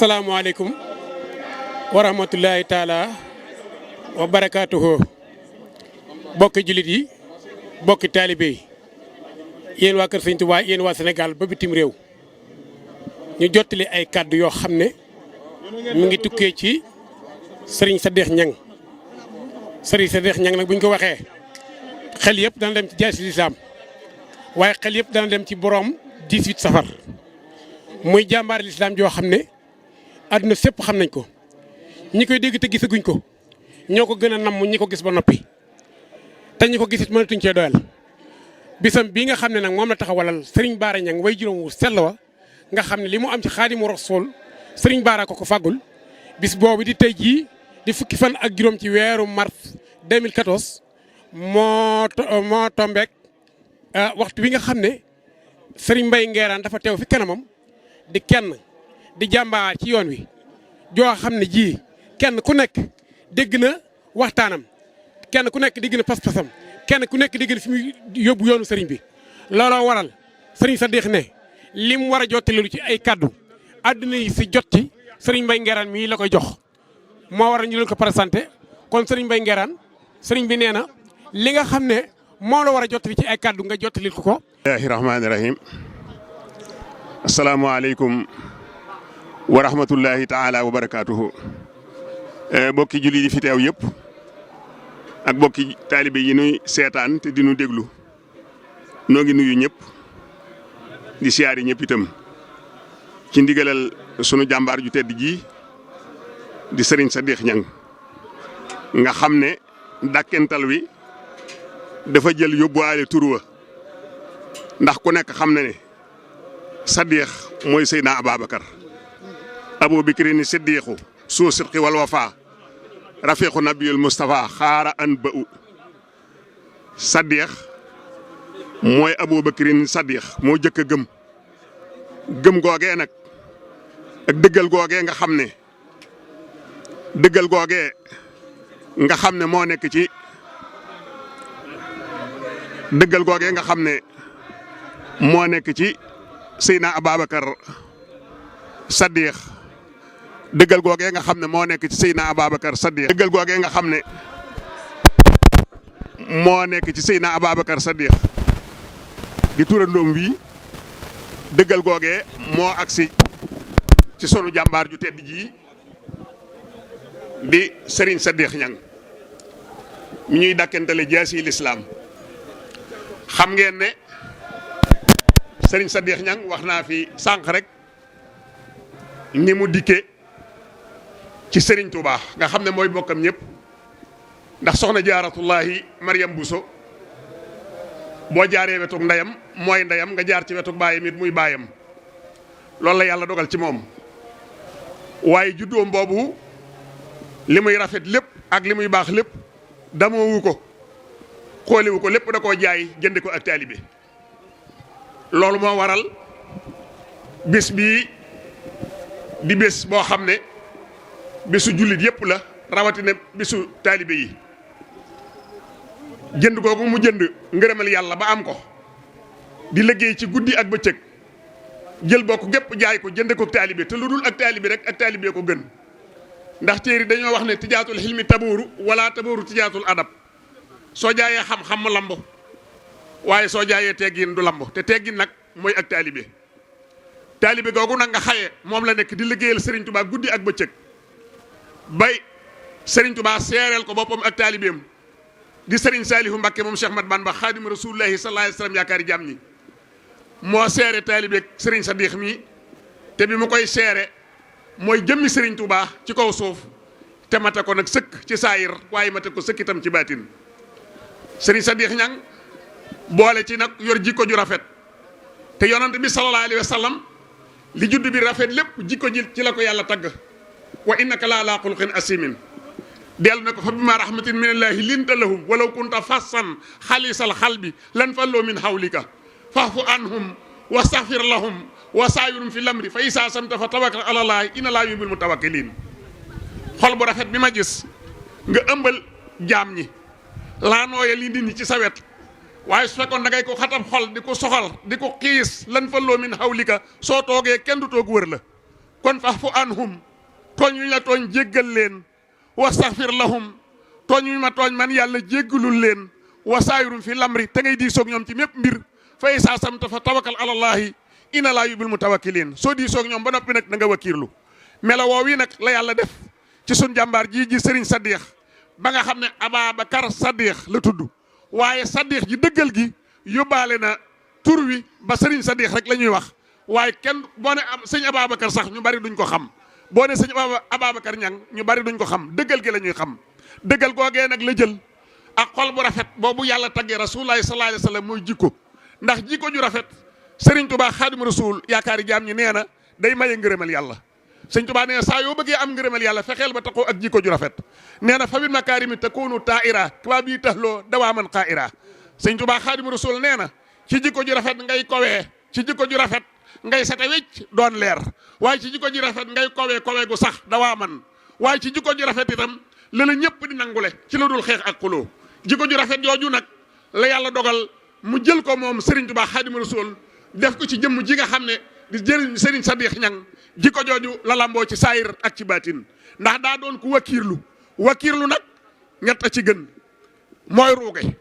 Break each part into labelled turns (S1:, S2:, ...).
S1: asalaamaaleykum wa rahmatullahi taala wa barakaatuhu bokki jullit yi bokki taalibe yi yéen waa Kër Sëñ Tuubaa yéen waa Sénégal ba bitim réew ñu jottali ay kàddu yoo xam ne mu ngi tukkee ci Serigne Sadikh Niang Serigne Sadikh Niang nag bu ñu ko waxee xel yëpp dana dem ci jaasi lislaam waaye xel yëpp dana dem ci borom 18 safar muy jàmbaar lislaam joo xam ne àdduna sépp xam nañ ko ñi koy dégg te gisaguñ ko ñoo ko gën a namm ñi ko gis ba noppi te ñi ko gisit mënatuñ cee doyal bisam bii nga xam ne nag moom la taxawalal Serigne Bara Niang way juróom wu sell wa nga xam ne li mu am ci Xaadimu Rasuul Serigne Bara ko fàggul bis boobu di tey jii di fukki fan ak juróom ci weeru mars 2014 moo tombeek waxtu wi nga xam ne Serigne Mbaye Nguerane dafa teew fi kanamam di kenn di jàmbaar ci yoon wi joo xam ne ji kenn ku nekk dégg na waxtaanam kenn ku nekk dégg na pas-pasam kenn ku nekk dégg na fi muy yóbbu yoonu sëriñ bi looloo waral sëriñ Sadikh ne li mu war a jottalilu ci ay kaddu àdduna yi si jot ci sëriñ Mbaye Nguerane mii la koy jox moo waral ñu leen ko présenté kon sëriñ Mbaye Nguerane sëriñ bi nee na li nga xam ne moo la war a jottali ci ay kaddu nga jottalil ko.
S2: bismillahi rahmaani rahim asalaamaaleykum wa rahmatullahi taala wa barakaatuhu bokki julli yi fi teew yëpp ak bokki taalibe yi nuy seetaan te di nu déglu noo ngi nuyu ñëpp di siyaari ñëpp itam ci ndigalal sunu jàmbaar ju tedd ji di Serigne Sadikh Niang nga xam ne dàkkental wi dafa jël yóbbuwaale tur wa ndax ku nekk xam na ne Sadikh mooy Seydina Ababacar Abu Bakrin Siddiqu suu sidqi wal wafa rafiqu nabiyul Mustafa xaara an ba'u Sadikh mooy Abu Bakrin Sadikh moo jëkk a gëm googee nag ak dëggal googee nga xam ne moo nekk ci dëggal googee nga xam ne moo nekk ci Seydina Ababacar Sadikh dëggal googee nga xam ne moo nekk ci Seydina Ababacar Sadikh dëggal googee nga xam ne moo nekk ci Seydina Ababacar Sadikh di turandoom wi dëggal googee moo agsi ci sunu jàmbaar ju tedd ji di Serigne Sadikh Niang mi ñuy dàkkantale jaasi lislaam xam ngeen ne Serigne Sadikh Niang wax naa fi sànq rek ni mu dikke ci Serigne Touba nga xam ne mooy bokkam ñëpp ndax soxna jaaratullahi Mariam Bousso boo jaaree wetug ndeyam mooy ndeyam nga jaar ci wetug baayam it muy baayam loolu la yàlla dogal ci moom waaye juddoom boobu li muy rafet lépp ak li muy baax lépp damoowu ko xooliwu ko lépp da koo jaay jënd ko ak taalibe loolu moo waral bis bii di bés boo xam ne bésu jullit yëpp la rawatina bésu taalibe yi jënd googu mu jënd ngërëmal yàlla ba am ko di liggéey ci guddi ak bëccëg jël bokk gépp jaay ko jënd ko taalibe te lu dul ak taalibe rek ak taalibe ko gën ndax téeri dañoo wax ne tijaatul xilmi tabooru wala tabooru tijaatul adab soo jaayee xam-xam mu lamb waaye soo jaayee teggin du lamb te teggin nag mooy ak taalibe googu nag nga xaye moom la nekk di liggéeyal Serigne Touba guddi ak bëccëg bay Serigne Touba seereel ko boppam ak taalibeem di Serigne Salihu Mbacké moom Cheikh Mat Bamba xaadimu rasulullahi sallallahu alayhi wasallam yaakaari jàmm ñi moo seere taalibe Serigne Sadikh mi te bi mu koy seere mooy jëmmi Serigne Touba ci kaw suuf te mate ko nag sëkk ci saayir waaye mate ko sëkk itam ci baatin Serigne Sadikh Niang boole ci nag yor jikko ju rafet te yonent bi sallallahu alayhi wasallam li judd bi rafet lépp jikko ji ci la ko yàlla tagg wa innaka la ala xuluqin asimin dellu na ko fa bima rahmatin minallahi linta lahum walaw kunta fassan xalisal xalbi lan falloo min hawlika fa'fu anhum wastaghfir lahum wa saawirum fi lamri fa isa samta fa tawakkal ala llahi inna laa yuhibbul mutawakkilin xol bu rafet bi ma gis nga ëmbal jaam ñi laa nooya li nit ñi ci sa wet waaye su fekkoon da ngay ko xatam xol di ko soxal di ko xiis lan falloo min hawlika soo toogee kenn du toog wër la kon fa'fu anhum tooñ yu ñu la tooñ jéggal leen wastaghfir lahum tooñ yu ñu ma tooñ man yàlla jéggalul leen wasaayirum fi lamri te ngay diisoog ñoom ci mépp mbir fa izaa azamta fa tawakkal alallaahi inna laa yuhibbul mutawakkiliin soo diisoog ñoom ba noppi nag na nga wakiirlu melo woo wi nag la yàlla def ci sun jàmbaar ji Serigne Sadikh ba nga xam ne Ababacar Sadikh la tudd waaye Sadikh ji dëggal gi yóbbaale na tur wi ba Serigne Sadikh rek la ñuy wax waaye kenn boo ne sëñ Ababacar sax ñu bari duñ ko xam boo ne sëñ Ababacar Ñang ñu bari duñ ko xam dëggal gi la ñuy xam dëggal googee nag la jël ak xol bu rafet boobu yàlla taggee rasulullahi sallallahu alayhi wa sallam mooy jikko ndax jikko ju rafet Serigne Touba Xaadimu Rasuul yaakaari jaam ñi nee na day maye ngërëmal yàlla sëñ Touba nee na saa yoo bëggee am ngërëmal yàlla fexeel ba taxoo ak jikko ju rafet nee na fa bil makaarimi takuunu taa'ira tubaab yi taxloo dawaaman qaa'ira sëñ Touba Xaadimu Rasuul nee na ci jikko ju rafet ngay kowee ci jikko ju rafet ngay sete wecc doon leer waaye ci jikko ju rafet ngay kowee gu sax dawaaman waaye ci jikko ju rafet itam la ñëpp di nangule ci la dul xeex ak xuloo jikko ju rafet jooju nag la yàlla dogal mu jël ko moom Serigne Touba Xaadimu Rasuul def ko ci jëmm ji nga xam ne di jëriñ Serigne Sadikh Ñang jikko jooju la lamboo ci saayir ak ci baatin ndax daa doon ku wakiirlu nag ñett a ci gën mooy ruuge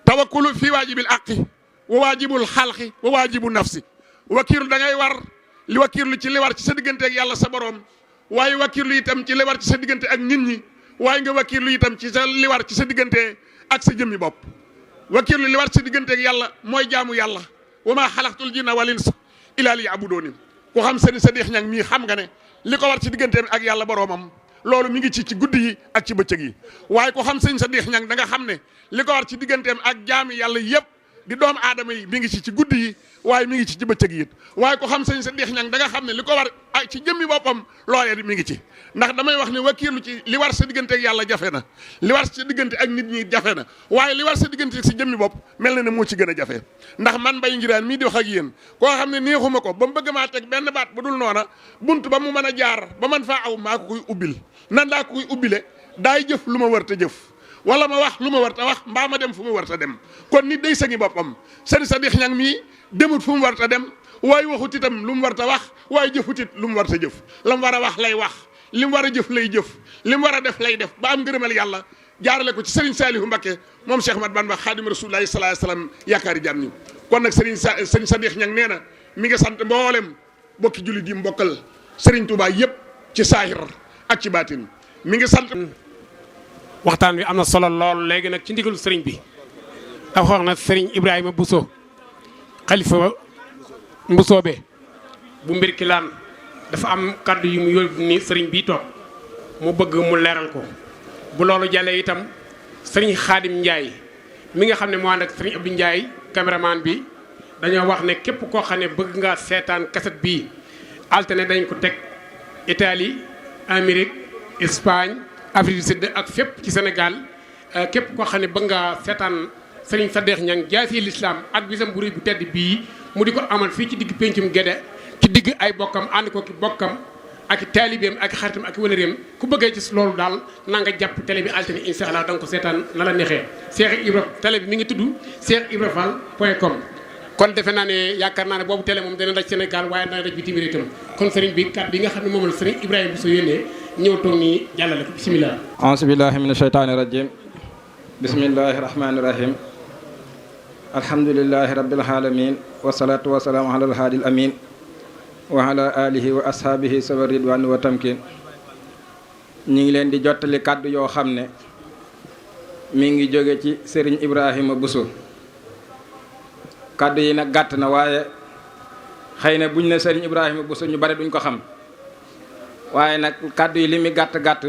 S2: tawakkulu fi waajibil aqi wa waajibul xalqi wa waajibu nafsi wakiirlu da ngay war li wakiirlu ci li war ci sa diggante ak yàlla sa borom waaye wakiirlu itam ci li war ci sa diggante ak nit ñi waaye nga wakiirlu itam ci sa li war ci sa diggante ak sa jëmmi bopp wakiirlu li war ci sa diggante ak yàlla mooy jaamu yàlla wa maa xalaqtul jinna wal insa illaa liya'buduun ku xam Serigne Sadikh Ñang mii xam nga ne li ko war ci diggante ak yàlla boroomam loolu mi ngi ci guddi yi ak ci bëccëg yi waaye ku xam Serigne Sadikh Ñang da nga xam ne li ko war ci digganteem ak jaami yàlla yëpp di doomu aadama yi mi ngi ci guddi yi waaye mi ngi ci bëccëg yi it waaye ko xam Serigne Sadikh Ñang da nga xam ne li ko war ak ci jëmmi boppam loolee mi ngi ci ndax damay wax ne wakiirlu ci li war sa diggante ak yàlla jafe na li war sa diggante ak nit ñi jafe na waaye li war sa diggante ak si jëmmi bopp mel na ne moo ci gën a jafe ndax man Mbaye Ngiraan mii di wax ak yéen koo xam ne neexuma ko ba mu bëgg maa teg benn baat bu dul noona bunt ba mu mën a jaar ba man faa aw maa ko koy ubbil nan laa ko koy ubbile daay jëf lu ma war ta jëf wala ma wax lu ma war ta wax mbaa ma dem fu ma war ta dem kon nit day sañi boppam Serigne Sadikh Ñang mii demut fu mu war ta dem waaye waxut itam lu mu war ta wax waaye jëfut it lu mu war ta jëf la mu war a wax lay wax li mu war a jëf lay jëf li mu war a def lay def ba am ngërëmal yàlla jaarale ko ci Serigne Saliou Mbacké moom Cheikh Ahmad Bamba Xaadimu Rasuulillaahi sallallaahu alayhi wa sallam yaakaari jaam ñi kon nag Serigne Sadikh Ñang nee na mi ngi sant mboolem bokki jullit yi mbokkal Serigne Touba yëpp ci saahir ak ci baatin mi ngi sant.
S1: waxtaan wi am na solo lool léegi nag ci ndigalu Serigne bi dafa wax na Serigne Ibrahima Bousso xalifa Mbusoobe bu mbir ki laan dafa am kaddu yu mu yóbbu ni Serigne bii toog mu bëgg mu leeral ko bu loolu jàllee itam Serigne Khadim Ndiaye mi nga xam ne moo ànd ak Serigne Abdou Ndiaye caméraman bi dañoo wax ne képp koo xam ne bëgg ngaa seetaan kaset bii altine dañ ko teg Italie Amérique Espagne Afrique du Sud ak fépp ci Sénégal képp koo xam ne bëgg ngaa seetaan Serigne Sadikh Ñang jaasi l'islam ak bisam bu rëy bu tedd bii mu di ko amal fii ci digg péncum Gédé ci digg ay bokkam ànd ko ki bokkam ak taalibeem ak xaritam ak wëlëreem ku bëggee ci loolu daal na nga jàpp télé bi altine incha allah da nga ko seetaan na la neexee Cheikh Ibra télé bi mi ngi tudd cheikhibrafall.com kon defe naa ne yaakaar naa ne boobu télé moom dana daj Sénégal waaye dana daj bitim réew itam kon sëriñ bi kat bi nga xam ne moom la sëriñ Ibrahima Bousso yónnee ñëw toog nii jàllale ko bisimilah.
S3: auzu billahi mina shaytaani rajim bismillahi rahmaani rahim alhamdulillahi rabbil alamin wasalaatu wasalaamu ala alhaadi al amin wa ala alihi wa ashaabihi sawa ridwaan wa tamkin ñi ngi leen di jottali kàddu yoo xam ne mi ngi jóge ci Serigne Ibrahima Bousso kàddu yi nag gàtt na waaye xëy na buñ ne Serigne Ibrahima Bousso ñu bari duñ ko xam waaye nag kàddu yi li muy gàtt gàtt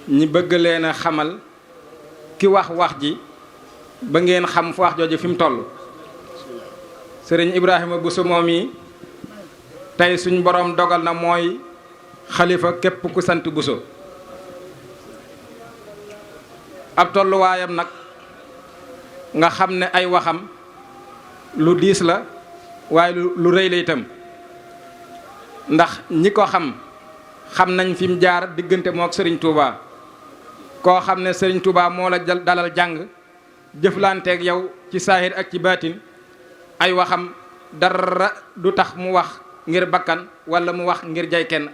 S3: ñi bëgg leen a xamal ki wax ji ba ngeen xam fu wax jooju fi mu toll Serigne Ibrahima Bousso moom yi tey suñ borom dogal na mooy xalifa képp ku sant Bousso ab tolluwaayam nag nga xam ne ay waxam lu diis la waaye lu rëy la itam ndax ñi ko xam nañ fi mu jaar diggante moo ak Serigne Touba koo xam ne Serigne Touba moo la dalal jàng jëflanteeg yow ci saahir ak ci baatin ay waxam dara du tax mu wax ngir bakkan wala mu wax ngir jay kenn.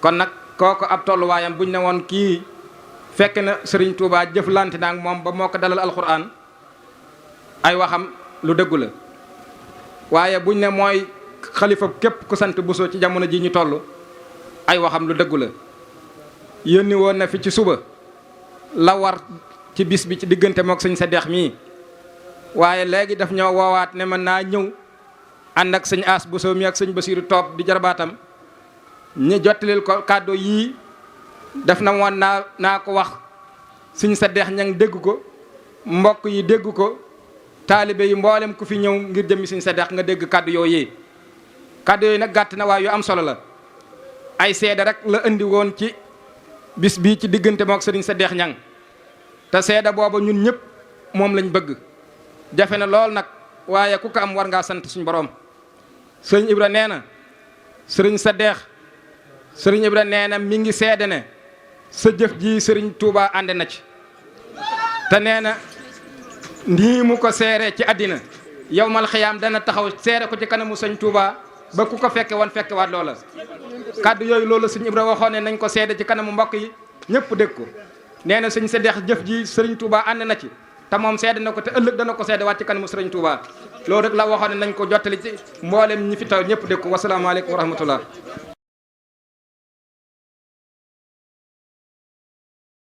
S3: kon nag kooku ab tolluwaayam buñ ne woon kii fekk na Serigne Touba jëflante na ak moom ba moo ko dalal alxuraan ay waxam lu dëggu la. waaye buñ ne mooy xalifa képp ku sant Bousso ci jamono ji ñu toll ay waxam lu dëggu la. yónni woon na fi ci suba la war ci bis bi ci diggante mook sëñ Sadex mii waaye léegi daf ñoo woowaat ne mën naa ñëw ànd ak sëñ As Bousso mi ak sëñ Basiiru Toob di jarbaatam ñu jottalil ko kàddu yii def na woon naa ko wax sëñ Sadex ñang dégg ko mbokk yi dégg ko taalibe yi mboolem ku fi ñëw ngir jëmmi sëñ Sadex nga dégg kàddu yooyu kàddu yooyu nag gàtt na waaye yu am solo la. ay seede rek la indi woon ci bis bii ci diggante mook sëriñ Sadex ñang te seede booba ñun ñëpp moom lañ bëgg jafe na lool nag waaye ku ko am war ngaa sant suñu borom. sëriñ Ibra nee na sëriñ Sadex sëriñ Ibra nee na mi ngi seede ne sa jëf ji sëriñ Touba ànd na ci te nee na nii mu ko seere ci àddina yawmal xiyaam dana taxaw seere ko ci kanamu sëñ Touba ba ku ko fekke woon fekke waat loola. kàddu yooyu loolu sëñ Ibra waxoon ne nañ ko seede ci kanamu mbokk yi ñëpp dégg ko nee na sëñ Sadex jëf ji sëriñ Touba ànd na ci te moom seede na ko te ëllëg dana ko seede waat ci kanamu sëriñ Touba loolu rek la waxoon ne nañ ko jottali ci mboolem ñi fi taw ñëpp dégg ko wasalaamaaleykum wa rahmatullah.